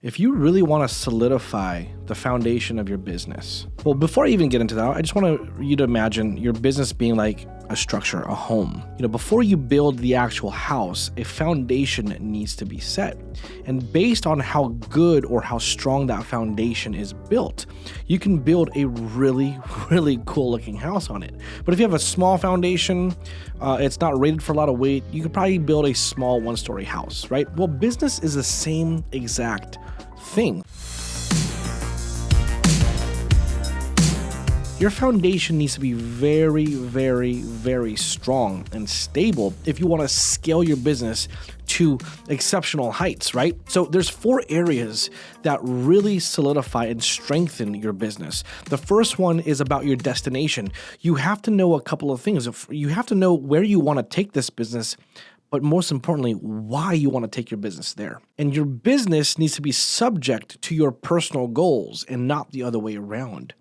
If you really want to solidify the foundation of your business, well, before I even get into that, I just want you to imagine your business being like a structure, a home. Before you build the actual house, a foundation needs to be set. And based on how good or how strong that foundation is built, you can build a really, really cool looking house on it. But if you have a small foundation, it's not rated for a lot of weight, you could probably build a small one-story house, right? Well, business is the same exact thing. Your foundation needs to be very, very, very strong and stable if you want to scale your business to exceptional heights, right? So there's 4 areas that really solidify and strengthen your business. The first one is about your destination. You have to know a couple of things. You have to know where you want to take this business, but most importantly, why you want to take your business there. And your business needs to be subject to your personal goals and not the other way around.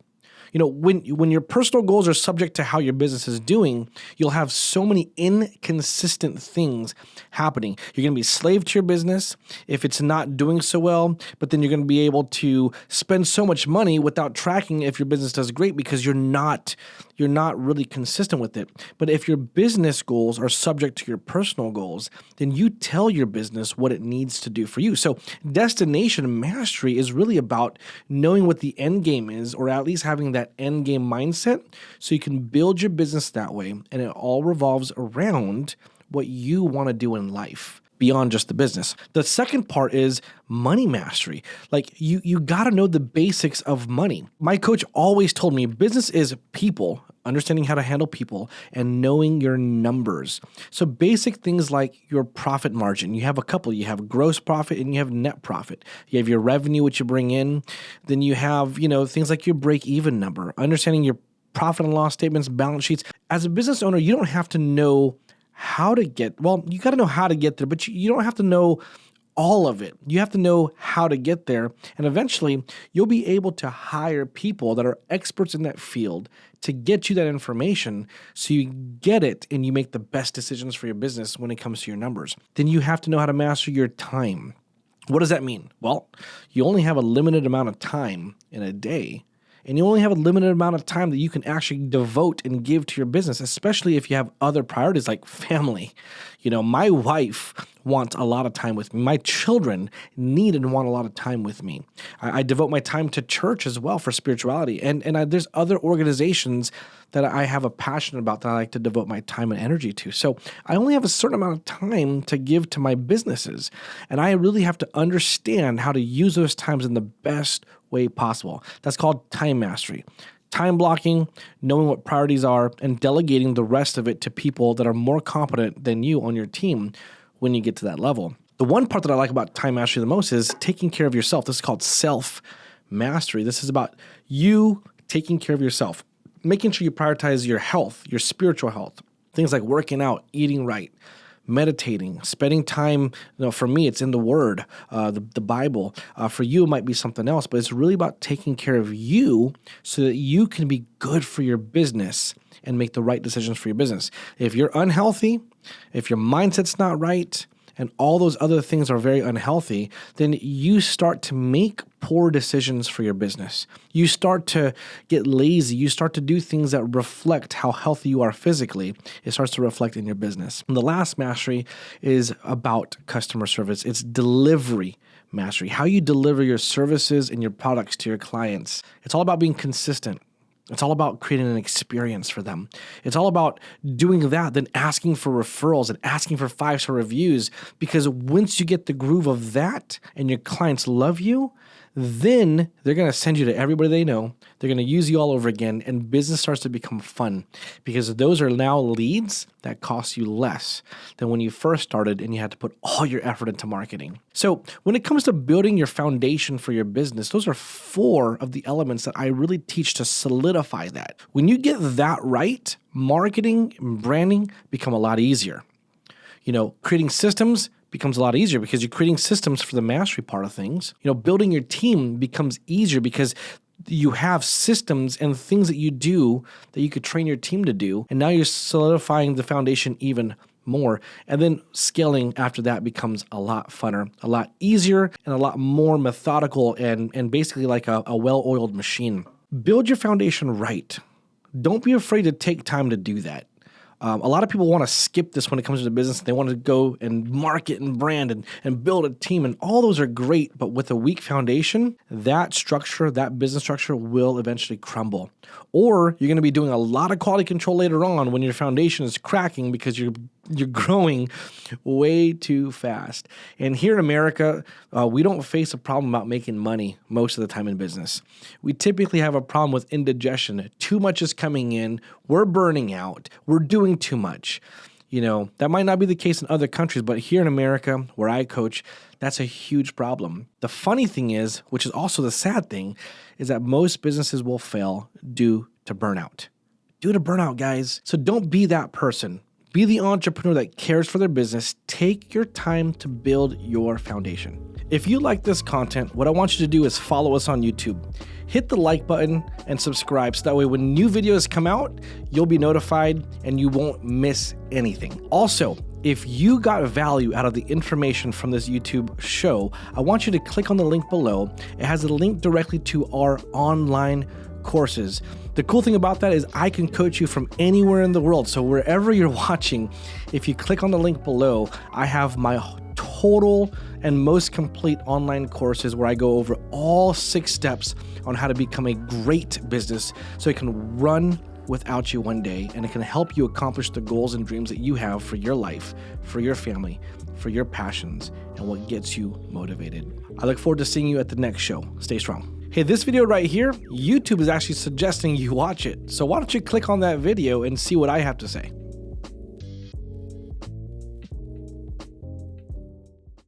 When your personal goals are subject to how your business is doing, you'll have so many inconsistent things happening. You're going to be slave to your business if it's not doing so well, but then you're going to be able to spend so much money without tracking if your business does great because you're not really consistent with it. But if your business goals are subject to your personal goals, then you tell your business what it needs to do for you. So destination mastery is really about knowing what the end game is, or at least having that end game mindset so you can build your business that way, and it all revolves around what you want to do in life beyond just the business. The second part is money mastery. Like you got to know the basics of money. My coach always told me business is people, understanding how to handle people and knowing your numbers. So basic things like your profit margin. You have a couple. You have gross profit and you have net profit. You have your revenue, which you bring in. Then you have, things like your break-even number, understanding your profit and loss statements, balance sheets. As a business owner, you don't have to know you got to know how to get there, but you don't have to know all of it. You have to know how to get there. And eventually you'll be able to hire people that are experts in that field to get you that information so you get it and you make the best decisions for your business when it comes to your numbers. Then you have to know how to master your time. What does that mean? Well, you only have a limited amount of time in a day. And you only have a limited amount of time that you can actually devote and give to your business, especially if you have other priorities like family. My wife wants a lot of time with me. My children need and want a lot of time with me. I devote my time to church as well for spirituality. And there's other organizations that I have a passion about that I like to devote my time and energy to. So I only have a certain amount of time to give to my businesses. And I really have to understand how to use those times in the best way possible. That's called time mastery. Time blocking, knowing what priorities are, and delegating the rest of it to people that are more competent than you on your team when you get to that level. The one part that I like about time mastery the most is taking care of yourself. This is called self-mastery. This is about you taking care of yourself, making sure you prioritize your health, your spiritual health, things like working out, eating right, meditating, spending time. For me, it's in the Word, the Bible. For you, it might be something else, but it's really about taking care of you so that you can be good for your business and make the right decisions for your business. If you're unhealthy, if your mindset's not right, and all those other things are very unhealthy, then you start to make poor decisions for your business. You start to get lazy. You start to do things that reflect how healthy you are physically. It starts to reflect in your business. And the last mastery is about customer service. It's delivery mastery, how you deliver your services and your products to your clients. It's all about being consistent. It's all about creating an experience for them. It's all about doing that, then asking for referrals and asking for 5-star reviews, because once you get the groove of that and your clients love you, then they're going to send you to everybody they know. They're going to use you all over again, and business starts to become fun because those are now leads that cost you less than when you first started and you had to put all your effort into marketing. So when it comes to building your foundation for your business, those are 4 of the elements that I really teach to solidify that. When you get that right, marketing and branding become a lot easier. Creating systems becomes a lot easier because you're creating systems for the mastery part of things. Building your team becomes easier because you have systems and things that you do that you could train your team to do. And now you're solidifying the foundation even more. And then scaling after that becomes a lot funner, a lot easier, and a lot more methodical and basically like a well-oiled machine. Build your foundation right. Don't be afraid to take time to do that. A lot of people want to skip this when it comes to the business. They want to go and market and brand and build a team, and all those are great. But with a weak foundation, that structure, that business structure will eventually crumble. Or you're going to be doing a lot of quality control later on when your foundation is cracking because you're growing way too fast. And here in America, we don't face a problem about making money most of the time in business. We typically have a problem with indigestion. Too much is coming in. We're burning out. We're doing too much. You know, that might not be the case in other countries, but here in America, where I coach, that's a huge problem. The funny thing is, which is also the sad thing, is that most businesses will fail due to burnout. Due to burnout, guys. So don't be that person. Be the entrepreneur that cares for their business. Take your time to build your foundation. If you like this content, what I want you to do is follow us on YouTube. Hit the like button and subscribe so that way when new videos come out, you'll be notified and you won't miss anything. Also, if you got value out of the information from this YouTube show, I want you to click on the link below. It has a link directly to our online courses. The cool thing about that is I can coach you from anywhere in the world. So wherever you're watching, if you click on the link below, I have my total and most complete online courses where I go over all 6 steps on how to become a great business so it can run without you one day, and it can help you accomplish the goals and dreams that you have for your life, for your family, for your passions, and what gets you motivated. I look forward to seeing you at the next show. Stay strong. Hey, this video right here, YouTube is actually suggesting you watch it. So why don't you click on that video and see what I have to say?